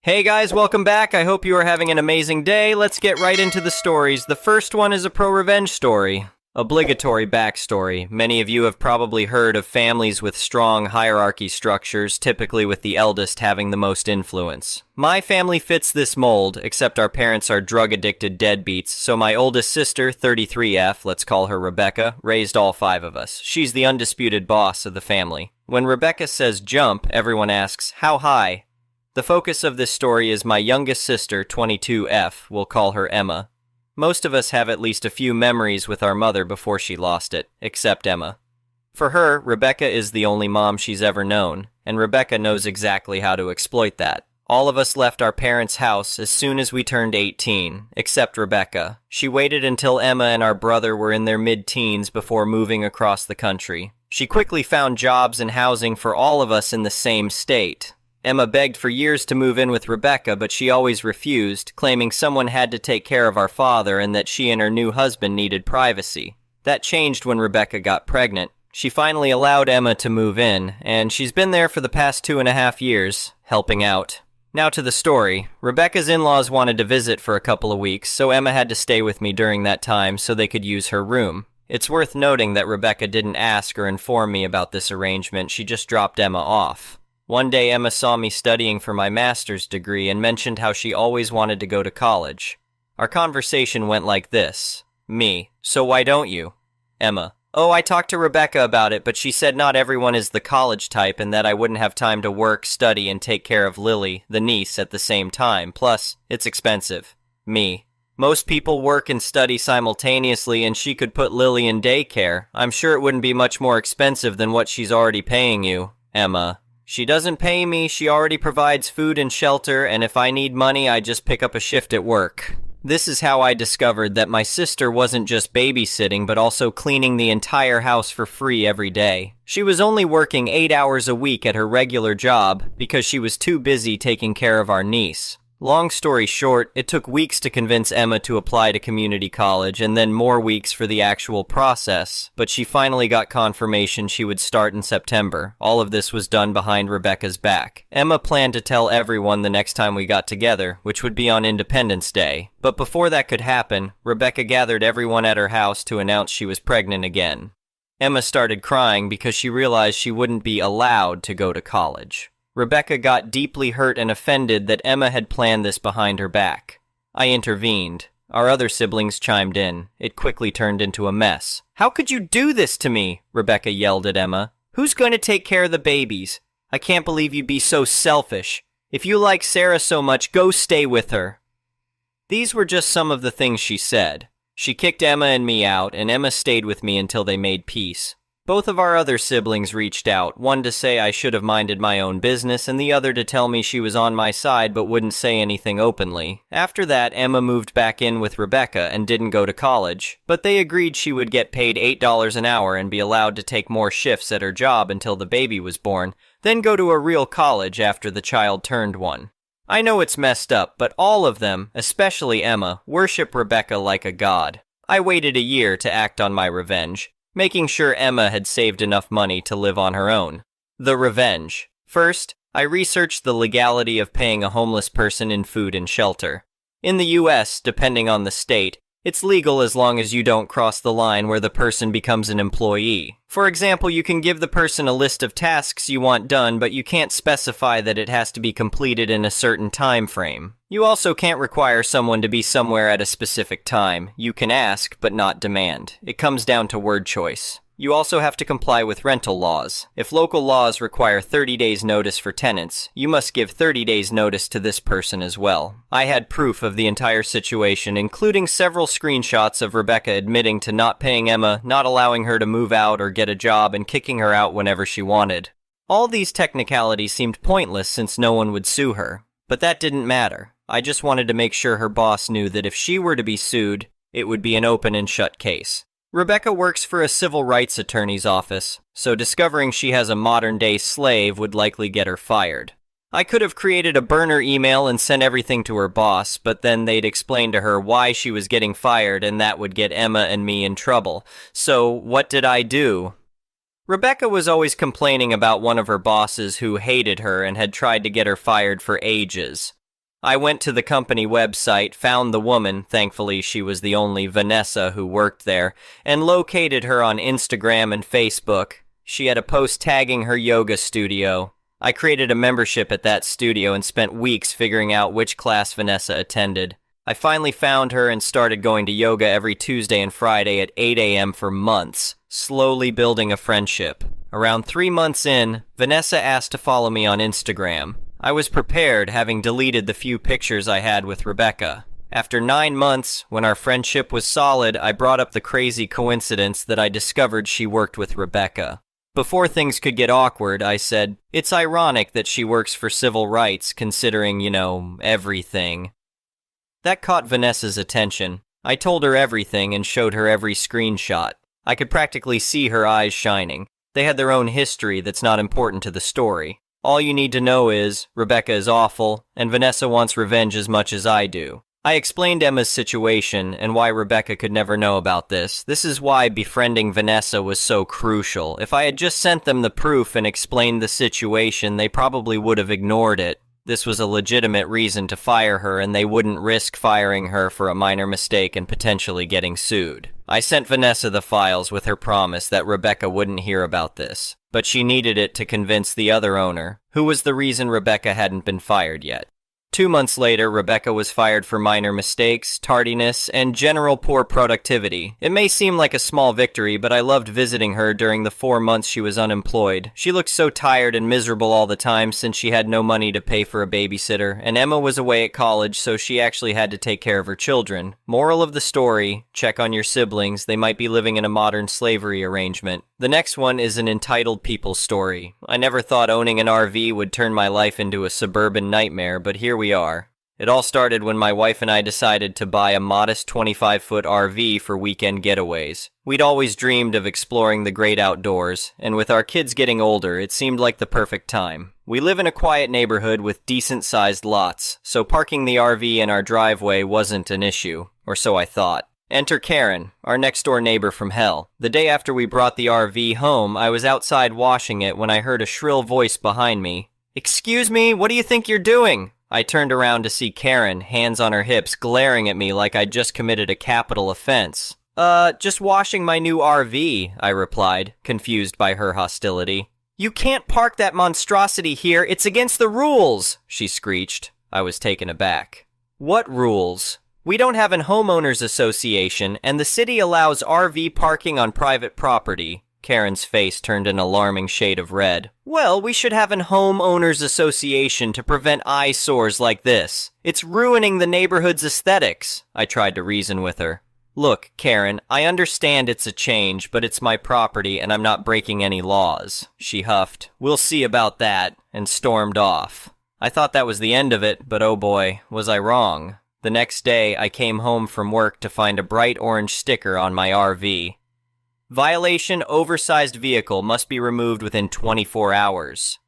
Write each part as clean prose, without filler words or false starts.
Hey guys, welcome back. I hope you are having an amazing day. Let's get right into the stories. The first one is a pro-revenge story. Obligatory backstory. Many of you have probably heard of families with strong hierarchy structures, typically with the eldest having the most influence. My family fits this mold, except our parents are drug-addicted deadbeats, so my oldest sister, 33F, let's call her Rebecca, raised all five of us. She's the undisputed boss of the family. When Rebecca says jump, everyone asks, how high? The focus of this story is my youngest sister, 22F, we'll call her Emma. Most of us have at least a few memories with our mother before she lost it, except Emma. For her, Rebecca is the only mom she's ever known, and Rebecca knows exactly how to exploit that. All of us left our parents' house as soon as we turned 18, except Rebecca. She waited until Emma and our brother were in their mid-teens before moving across the country. She quickly found jobs and housing for all of us in the same state. Emma begged for years to move in with Rebecca, but she always refused, claiming someone had to take care of our father and that she and her new husband needed privacy. That changed when Rebecca got pregnant. She finally allowed Emma to move in, and she's been there for the past 2.5 years, helping out. Now to the story. Rebecca's in-laws wanted to visit for a couple of weeks, so Emma had to stay with me during that time so they could use her room. It's worth noting that Rebecca didn't ask or inform me about this arrangement, she just dropped Emma off. One day Emma saw me studying for my master's degree and mentioned how she always wanted to go to college. Our conversation went like this. Me, so why don't you? Emma, oh, I talked to Rebecca about it, but she said not everyone is the college type and that I wouldn't have time to work, study, and take care of Lily, the niece, at the same time. Plus, it's expensive. Me, most people work and study simultaneously and she could put Lily in daycare. I'm sure it wouldn't be much more expensive than what she's already paying you. Emma, she doesn't pay me, she already provides food and shelter, and if I need money, I just pick up a shift at work. This is how I discovered that my sister wasn't just babysitting, but also cleaning the entire house for free every day. She was only working 8 hours a week at her regular job because she was too busy taking care of our niece. Long story short, it took weeks to convince Emma to apply to community college and then more weeks for the actual process, but she finally got confirmation she would start in September. All of this was done behind Rebecca's back. Emma planned to tell everyone the next time we got together, which would be on Independence Day. But before that could happen, Rebecca gathered everyone at her house to announce she was pregnant again. Emma started crying because she realized she wouldn't be allowed to go to college. Rebecca got deeply hurt and offended that Emma had planned this behind her back. I intervened. Our other siblings chimed in. It quickly turned into a mess. How could you do this to me? Rebecca yelled at Emma. Who's going to take care of the babies? I can't believe you'd be so selfish. If you like Sarah so much, go stay with her. These were just some of the things she said. She kicked Emma and me out, and Emma stayed with me until they made peace. Both of our other siblings reached out, one to say I should have minded my own business, and the other to tell me she was on my side but wouldn't say anything openly. After that, Emma moved back in with Rebecca and didn't go to college, but they agreed she would get paid $8 an hour and be allowed to take more shifts at her job until the baby was born, then go to a real college after the child turned one. I know it's messed up, but all of them, especially Emma, worship Rebecca like a god. I waited a year to act on my revenge, making sure Emma had saved enough money to live on her own. The revenge. First, I researched the legality of paying a homeless person in food and shelter. In the US, depending on the state, it's legal as long as you don't cross the line where the person becomes an employee. For example, you can give the person a list of tasks you want done, but you can't specify that it has to be completed in a certain time frame. You also can't require someone to be somewhere at a specific time. You can ask, but not demand. It comes down to word choice. You also have to comply with rental laws. If local laws require 30 days notice for tenants, you must give 30 days notice to this person as well. I had proof of the entire situation, including several screenshots of Rebecca admitting to not paying Emma, not allowing her to move out or get a job, and kicking her out whenever she wanted. All these technicalities seemed pointless since no one would sue her. But that didn't matter. I just wanted to make sure her boss knew that if she were to be sued, it would be an open and shut case. Rebecca works for a civil rights attorney's office, so discovering she has a modern-day slave would likely get her fired. I could have created a burner email and sent everything to her boss, but then they'd explain to her why she was getting fired and that would get Emma and me in trouble. So what did I do? Rebecca was always complaining about one of her bosses who hated her and had tried to get her fired for ages. I went to the company website, found the woman, thankfully she was the only Vanessa who worked there, and located her on Instagram and Facebook. She had a post tagging her yoga studio. I created a membership at that studio and spent weeks figuring out which class Vanessa attended. I finally found her and started going to yoga every Tuesday and Friday at 8 a.m. for months, slowly building a friendship. Around 3 months in, Vanessa asked to follow me on Instagram. I was prepared, having deleted the few pictures I had with Rebecca. After 9 months, when our friendship was solid, I brought up the crazy coincidence that I discovered she worked with Rebecca. Before things could get awkward, I said, "It's ironic that she works for civil rights, considering, everything." That caught Vanessa's attention. I told her everything and showed her every screenshot. I could practically see her eyes shining. They had their own history that's not important to the story. All you need to know is, Rebecca is awful, and Vanessa wants revenge as much as I do. I explained Emma's situation and why Rebecca could never know about this. This is why befriending Vanessa was so crucial. If I had just sent them the proof and explained the situation, they probably would have ignored it. This was a legitimate reason to fire her, and they wouldn't risk firing her for a minor mistake and potentially getting sued. I sent Vanessa the files with her promise that Rebecca wouldn't hear about this, but she needed it to convince the other owner, who was the reason Rebecca hadn't been fired yet. 2 months later, Rebecca was fired for minor mistakes, tardiness, and general poor productivity. It may seem like a small victory, but I loved visiting her during the 4 months she was unemployed. She looked so tired and miserable all the time since she had no money to pay for a babysitter, and Emma was away at college, so she actually had to take care of her children. Moral of the story, check on your siblings. They might be living in a modern slavery arrangement. The next one is an entitled people story. I never thought owning an RV would turn my life into a suburban nightmare, but here we are. It all started when my wife and I decided to buy a modest 25-foot RV for weekend getaways. We'd always dreamed of exploring the great outdoors, and with our kids getting older, it seemed like the perfect time. We live in a quiet neighborhood with decent-sized lots, so parking the RV in our driveway wasn't an issue, or so I thought. Enter Karen, our next-door neighbor from hell. The day after we brought the RV home, I was outside washing it when I heard a shrill voice behind me. "Excuse me, what do you think you're doing?" I turned around to see Karen, hands on her hips, glaring at me like I'd just committed a capital offense. Just washing my new RV, I replied, confused by her hostility. "You can't park that monstrosity here, it's against the rules," she screeched. I was taken aback. "What rules?" "We don't have an homeowners association, and the city allows RV parking on private property." Karen's face turned an alarming shade of red. "Well, we should have an homeowners association to prevent eyesores like this. It's ruining the neighborhood's aesthetics," I tried to reason with her. "Look, Karen, I understand it's a change, but it's my property and I'm not breaking any laws," she huffed. "We'll see about that," and stormed off. I thought that was the end of it, but oh boy, was I wrong. The next day, I came home from work to find a bright orange sticker on my RV. Violation: oversized vehicle must be removed within 24 hours.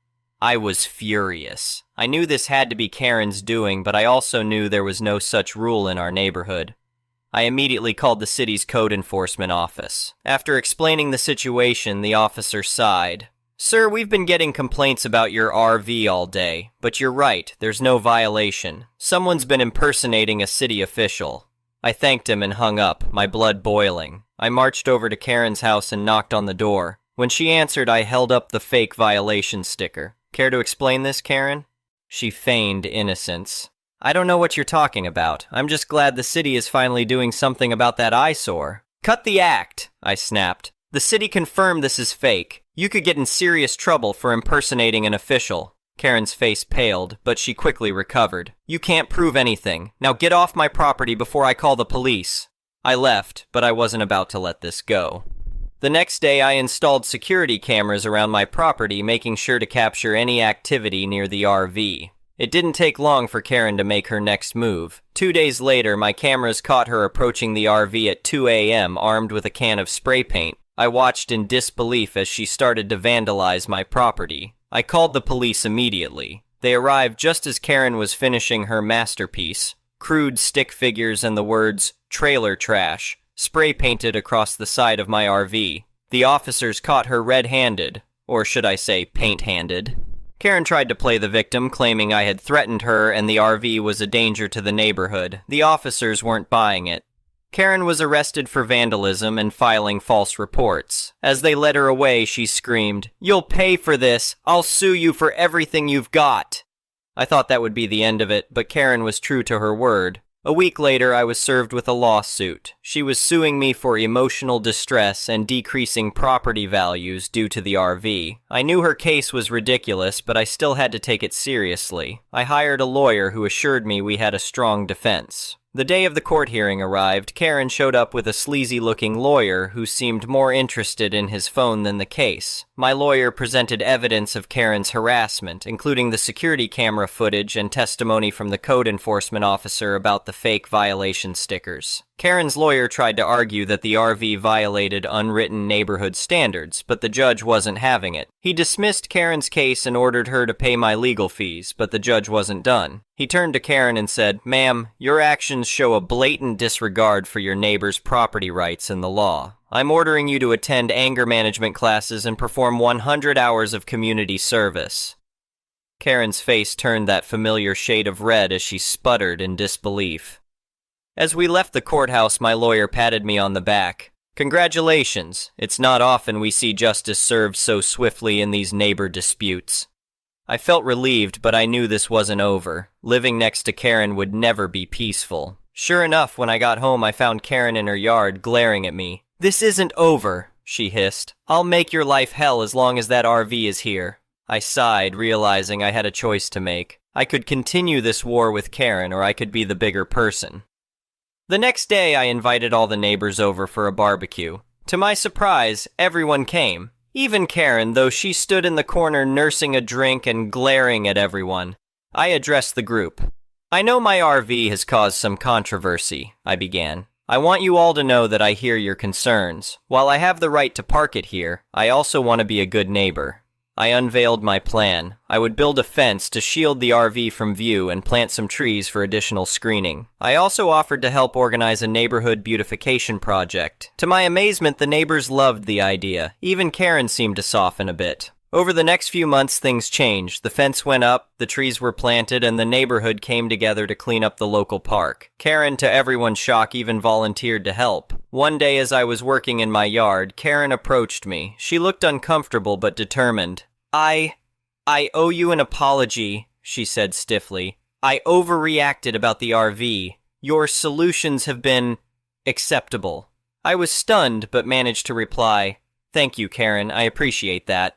I was furious. I knew this had to be Karen's doing, but I also knew there was no such rule in our neighborhood. I immediately called the city's code enforcement office. After explaining the situation, the officer sighed. "Sir, we've been getting complaints about your RV all day, but you're right, there's no violation. Someone's been impersonating a city official." I thanked him and hung up, my blood boiling. I marched over to Karen's house and knocked on the door. When she answered, I held up the fake violation sticker. "Care to explain this, Karen?" She feigned innocence. "I don't know what you're talking about. I'm just glad the city is finally doing something about that eyesore." "Cut the act," I snapped. "The city confirmed this is fake. You could get in serious trouble for impersonating an official." Karen's face paled, but she quickly recovered. "You can't prove anything. Now get off my property before I call the police." I left, but I wasn't about to let this go. The next day, I installed security cameras around my property, making sure to capture any activity near the RV. It didn't take long for Karen to make her next move. 2 days later, my cameras caught her approaching the RV at 2 a.m. armed with a can of spray paint. I watched in disbelief as she started to vandalize my property. I called the police immediately. They arrived just as Karen was finishing her masterpiece. Crude stick figures and the words, "trailer trash," spray painted across the side of my RV. The officers caught her red-handed, or should I say paint-handed. Karen tried to play the victim, claiming I had threatened her and the RV was a danger to the neighborhood. The officers weren't buying it. Karen was arrested for vandalism and filing false reports. As they led her away, she screamed, "You'll pay for this! I'll sue you for everything you've got!" I thought that would be the end of it, but Karen was true to her word. A week later, I was served with a lawsuit. She was suing me for emotional distress and decreasing property values due to the RV. I knew her case was ridiculous, but I still had to take it seriously. I hired a lawyer who assured me we had a strong defense. The day of the court hearing arrived. Karen showed up with a sleazy-looking lawyer who seemed more interested in his phone than the case. My lawyer presented evidence of Karen's harassment, including the security camera footage and testimony from the code enforcement officer about the fake violation stickers. Karen's lawyer tried to argue that the RV violated unwritten neighborhood standards, but the judge wasn't having it. He dismissed Karen's case and ordered her to pay my legal fees, but the judge wasn't done. He turned to Karen and said, "Ma'am, your actions show a blatant disregard for your neighbor's property rights and the law. I'm ordering you to attend anger management classes and perform 100 hours of community service." Karen's face turned that familiar shade of red as she sputtered in disbelief. As we left the courthouse, my lawyer patted me on the back. "Congratulations. It's not often we see justice served so swiftly in these neighbor disputes." I felt relieved, but I knew this wasn't over. Living next to Karen would never be peaceful. Sure enough, when I got home, I found Karen in her yard glaring at me. "This isn't over," she hissed. "I'll make your life hell as long as that RV is here." I sighed, realizing I had a choice to make. I could continue this war with Karen, or I could be the bigger person. The next day, I invited all the neighbors over for a barbecue. To my surprise, everyone came. Even Karen, though she stood in the corner nursing a drink and glaring at everyone. I addressed the group. "I know my RV has caused some controversy," I began. "I want you all to know that I hear your concerns. While I have the right to park it here, I also want to be a good neighbor." I unveiled my plan. I would build a fence to shield the RV from view and plant some trees for additional screening. I also offered to help organize a neighborhood beautification project. To my amazement, the neighbors loved the idea. Even Karen seemed to soften a bit. Over the next few months, things changed. The fence went up, the trees were planted, and the neighborhood came together to clean up the local park. Karen, to everyone's shock, even volunteered to help. One day as I was working in my yard, Karen approached me. She looked uncomfortable but determined. I owe you an apology," she said stiffly. "I overreacted about the RV. Your solutions have been acceptable." I was stunned but managed to reply, "Thank you, Karen, I appreciate that."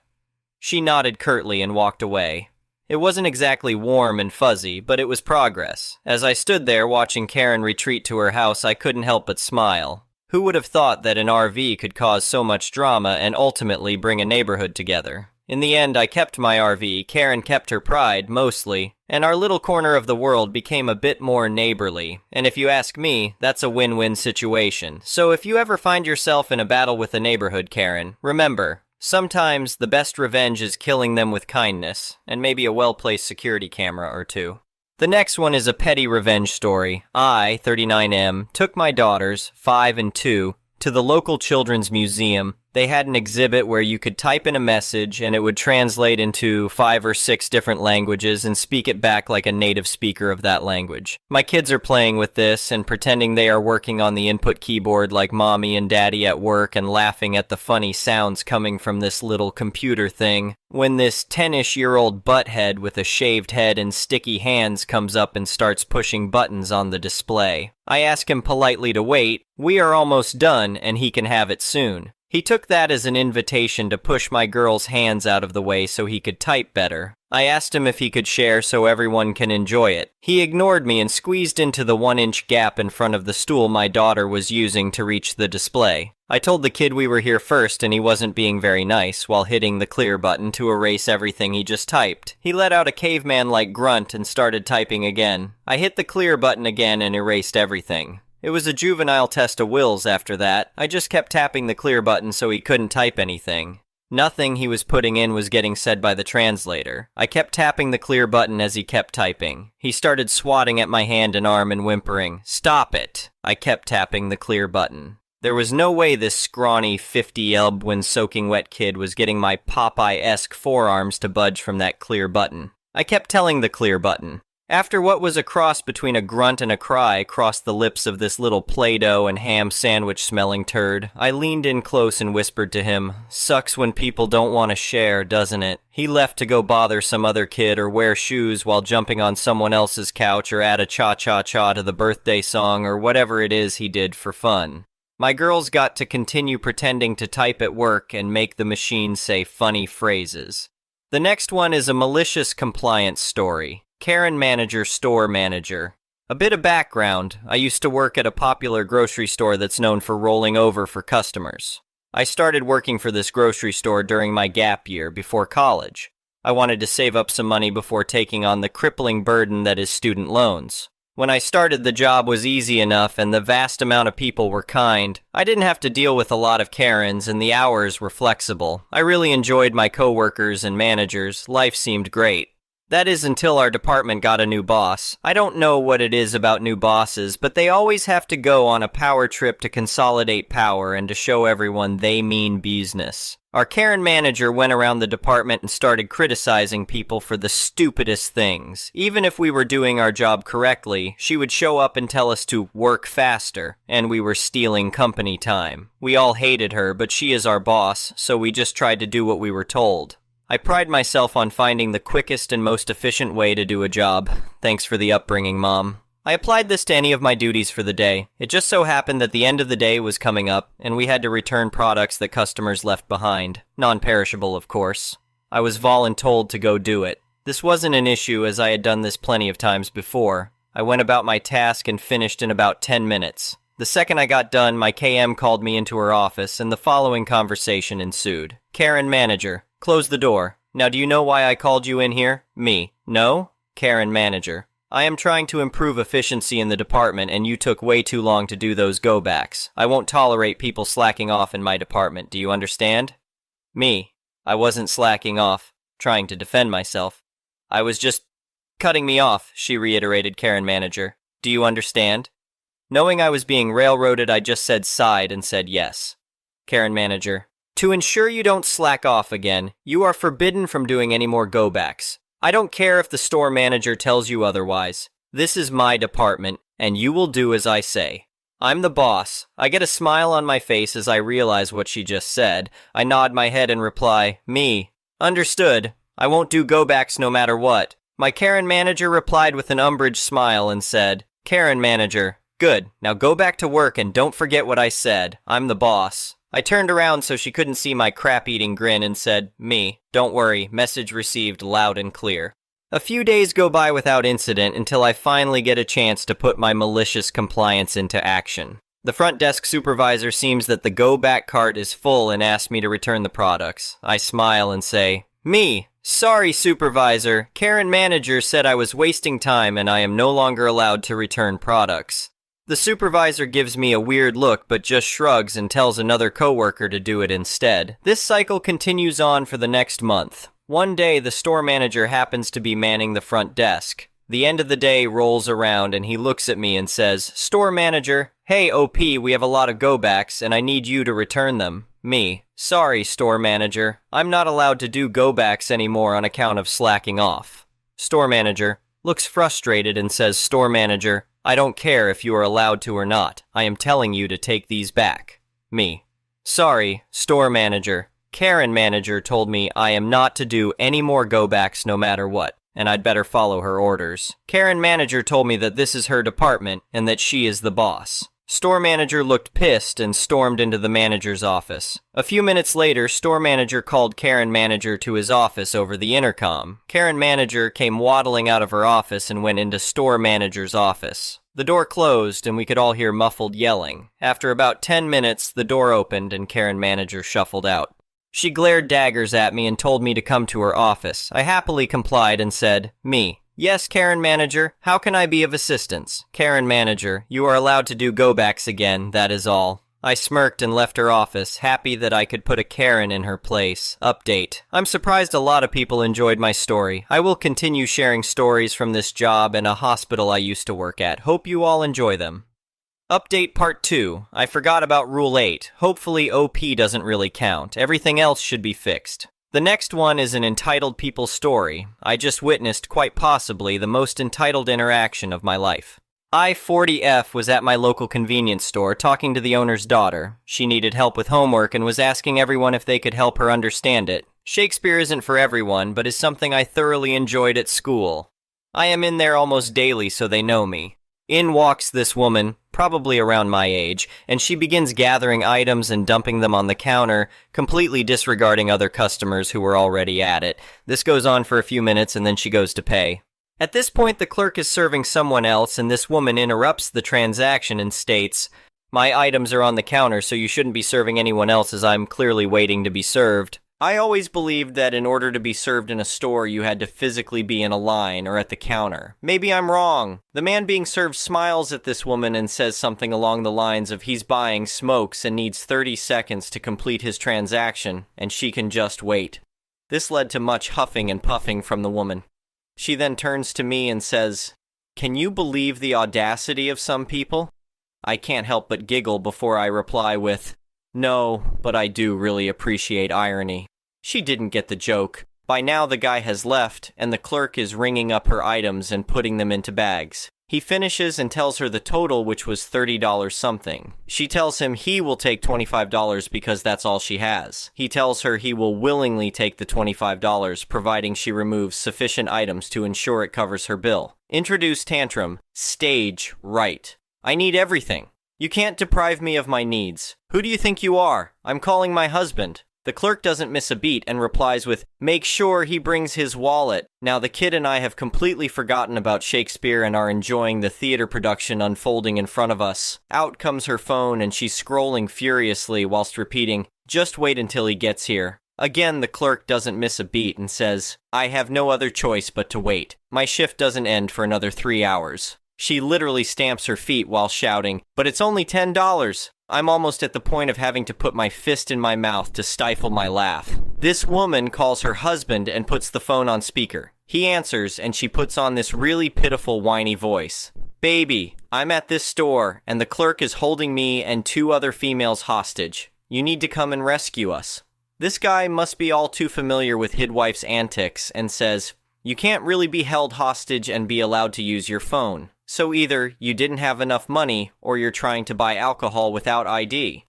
She nodded curtly and walked away. It wasn't exactly warm and fuzzy, but it was progress. As I stood there watching Karen retreat to her house, I couldn't help but smile. Who would have thought that an RV could cause so much drama and ultimately bring a neighborhood together? In the end, I kept my RV, Karen kept her pride, mostly, and our little corner of the world became a bit more neighborly. And if you ask me, that's a win-win situation. So if you ever find yourself in a battle with a neighborhood, Karen, remember, sometimes the best revenge is killing them with kindness, and maybe a well-placed security camera or two. The next one is a petty revenge story. I, 39M, took my daughters, 5 and 2, to the local children's museum. They had an exhibit where you could type in a message and it would translate into 5 or 6 different languages and speak it back like a native speaker of that language. My kids are playing with this and pretending they are working on the input keyboard like mommy and daddy at work and laughing at the funny sounds coming from this little computer thing, when this 10-ish-year-old butthead with a shaved head and sticky hands comes up and starts pushing buttons on the display. I ask him politely to wait. We are almost done and he can have it soon. He took that as an invitation to push my girl's hands out of the way so he could type better. I asked him if he could share so everyone can enjoy it. He ignored me and squeezed into the 1-inch gap in front of the stool my daughter was using to reach the display. I told the kid we were here first and he wasn't being very nice while hitting the clear button to erase everything he just typed. He let out a caveman-like grunt and started typing again. I hit the clear button again and erased everything. It was a juvenile test of wills after that. I just kept tapping the clear button so he couldn't type anything. Nothing he was putting in was getting said by the translator. I kept tapping the clear button as he kept typing. He started swatting at my hand and arm and whimpering, "Stop it!" I kept tapping the clear button. There was no way this scrawny 50-elb when soaking wet kid was getting my Popeye-esque forearms to budge from that clear button. I kept telling the clear button. After what was a cross between a grunt and a cry crossed the lips of this little Play-Doh and ham sandwich-smelling turd, I leaned in close and whispered to him, "Sucks when people don't want to share, doesn't it?" He left to go bother some other kid or wear shoes while jumping on someone else's couch or add a cha-cha-cha to the birthday song or whatever it is he did for fun. My girls got to continue pretending to type at work and make the machine say funny phrases. The next one is a malicious compliance story. Karen Manager, Store Manager. A bit of background, I used to work at a popular grocery store that's known for rolling over for customers. I started working for this grocery store during my gap year before college. I wanted to save up some money before taking on the crippling burden that is student loans. When I started, the job was easy enough and the vast amount of people were kind. I didn't have to deal with a lot of Karens and the hours were flexible. I really enjoyed my coworkers and managers. Life seemed great. That is until our department got a new boss. I don't know what it is about new bosses, but they always have to go on a power trip to consolidate power and to show everyone they mean business. Our Karen manager went around the department and started criticizing people for the stupidest things. Even if we were doing our job correctly, she would show up and tell us to work faster, and we were stealing company time. We all hated her, but she is our boss, so we just tried to do what we were told. I pride myself on finding the quickest and most efficient way to do a job. Thanks for the upbringing, Mom. I applied this to any of my duties for the day. It just so happened that the end of the day was coming up, and we had to return products that customers left behind. Non-perishable, of course. I was voluntold to go do it. This wasn't an issue as I had done this plenty of times before. I went about my task and finished in about 10 minutes. The second I got done, my KM called me into her office, and the following conversation ensued. Karen Manager. Close the door. Now do you know why I called you in here? Me. No? Karen Manager. I am trying to improve efficiency in the department and you took way too long to do those go-backs. I won't tolerate people slacking off in my department. Do you understand? Me. I wasn't slacking off, trying to defend myself. I was just cutting me off, she reiterated, Karen Manager. Do you understand? Knowing I was being railroaded, I just said sighed and said yes. Karen Manager. To ensure you don't slack off again, you are forbidden from doing any more go-backs. I don't care if the store manager tells you otherwise. This is my department, and you will do as I say. I'm the boss. I get a smile on my face as I realize what she just said. I nod my head and reply, me. Understood. I won't do go-backs no matter what. My Karen Manager replied with an umbrage smile and said, Karen Manager, good. Now go back to work and don't forget what I said. I'm the boss. I turned around so she couldn't see my crap-eating grin and said, me. Don't worry, message received loud and clear. A few days go by without incident until I finally get a chance to put my malicious compliance into action. The front desk supervisor seems that the go-back cart is full and asks me to return the products. I smile and say, me. Sorry, supervisor. Karen Manager said I was wasting time and I am no longer allowed to return products. The supervisor gives me a weird look but just shrugs and tells another coworker to do it instead. This cycle continues on for the next month. One day, the store manager happens to be manning the front desk. The end of the day rolls around and he looks at me and says, Store manager, hey OP, we have a lot of go-backs and I need you to return them. Me. Sorry, store manager. I'm not allowed to do go-backs anymore on account of slacking off. Store manager looks frustrated and says, Store manager, I don't care if you are allowed to or not. I am telling you to take these back. Me. Sorry, store manager. Karen Manager told me I am not to do any more go-backs no matter what, and I'd better follow her orders. Karen Manager told me that this is her department and that she is the boss. Store manager looked pissed and stormed into the manager's office. A few minutes later, store manager called Karen Manager to his office over the intercom. Karen Manager came waddling out of her office and went into store manager's office. The door closed and we could all hear muffled yelling. After about 10 minutes, the door opened and Karen Manager shuffled out. She glared daggers at me and told me to come to her office. I happily complied and said, me. Yes, Karen Manager, how can I be of assistance? Karen Manager, you are allowed to do go-backs again, that is all. I smirked and left her office, happy that I could put a Karen in her place. Update. I'm surprised a lot of people enjoyed my story. I will continue sharing stories from this job and a hospital I used to work at. Hope you all enjoy them. Update Part 2. I forgot about Rule 8. Hopefully OP doesn't really count. Everything else should be fixed. The next one is an entitled people story. I just witnessed, quite possibly, the most entitled interaction of my life. I-40F was at my local convenience store talking to the owner's daughter. She needed help with homework and was asking everyone if they could help her understand it. Shakespeare isn't for everyone, but is something I thoroughly enjoyed at school. I am in there almost daily, so they know me. In walks this woman, probably around my age, and she begins gathering items and dumping them on the counter, completely disregarding other customers who were already at it. This goes on for a few minutes and then she goes to pay. At this point, the clerk is serving someone else, and this woman interrupts the transaction and states, "My items are on the counter, so you shouldn't be serving anyone else as I'm clearly waiting to be served." I always believed that in order to be served in a store, you had to physically be in a line or at the counter. Maybe I'm wrong. The man being served smiles at this woman and says something along the lines of he's buying smokes and needs 30 seconds to complete his transaction, and she can just wait. This led to much huffing and puffing from the woman. She then turns to me and says, "Can you believe the audacity of some people?" I can't help but giggle before I reply with, "No, but I do really appreciate irony." She didn't get the joke. By now the guy has left, and the clerk is ringing up her items and putting them into bags. He finishes and tells her the total, which was $30 something. She tells him he will take $25 because that's all she has. He tells her he will willingly take the $25, providing she removes sufficient items to ensure it covers her bill. Introduce tantrum. Stage right. I need everything. You can't deprive me of my needs. Who do you think you are? I'm calling my husband. The clerk doesn't miss a beat and replies with, "Make sure he brings his wallet." Now the kid and I have completely forgotten about Shakespeare and are enjoying the theater production unfolding in front of us. Out comes her phone and she's scrolling furiously whilst repeating, "Just wait until he gets here." Again, the clerk doesn't miss a beat and says, "I have no other choice but to wait. My shift doesn't end for another 3 hours. She literally stamps her feet while shouting, "But it's only $10. I'm almost at the point of having to put my fist in my mouth to stifle my laugh. This woman calls her husband and puts the phone on speaker. He answers and she puts on this really pitiful whiny voice. "Baby, I'm at this store and the clerk is holding me and 2 other females hostage. You need to come and rescue us." This guy must be all too familiar with Hidwife's antics and says, "You can't really be held hostage and be allowed to use your phone. So either you didn't have enough money or you're trying to buy alcohol without ID."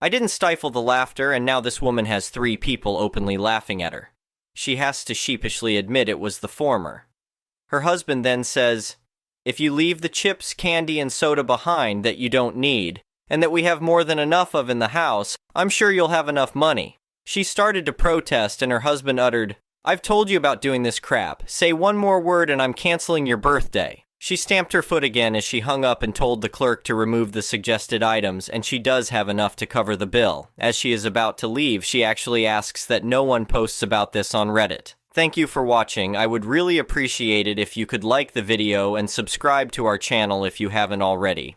I didn't stifle the laughter, and now this woman has 3 people openly laughing at her. She has to sheepishly admit it was the former. Her husband then says, "If you leave the chips, candy, and soda behind that you don't need, and that we have more than enough of in the house, I'm sure you'll have enough money." She started to protest, and her husband uttered, "I've told you about doing this crap. Say one more word and I'm canceling your birthday." She stamped her foot again as she hung up and told the clerk to remove the suggested items, and she does have enough to cover the bill. As she is about to leave, she actually asks that no one posts about this on Reddit. Thank you for watching. I would really appreciate it if you could like the video and subscribe to our channel if you haven't already.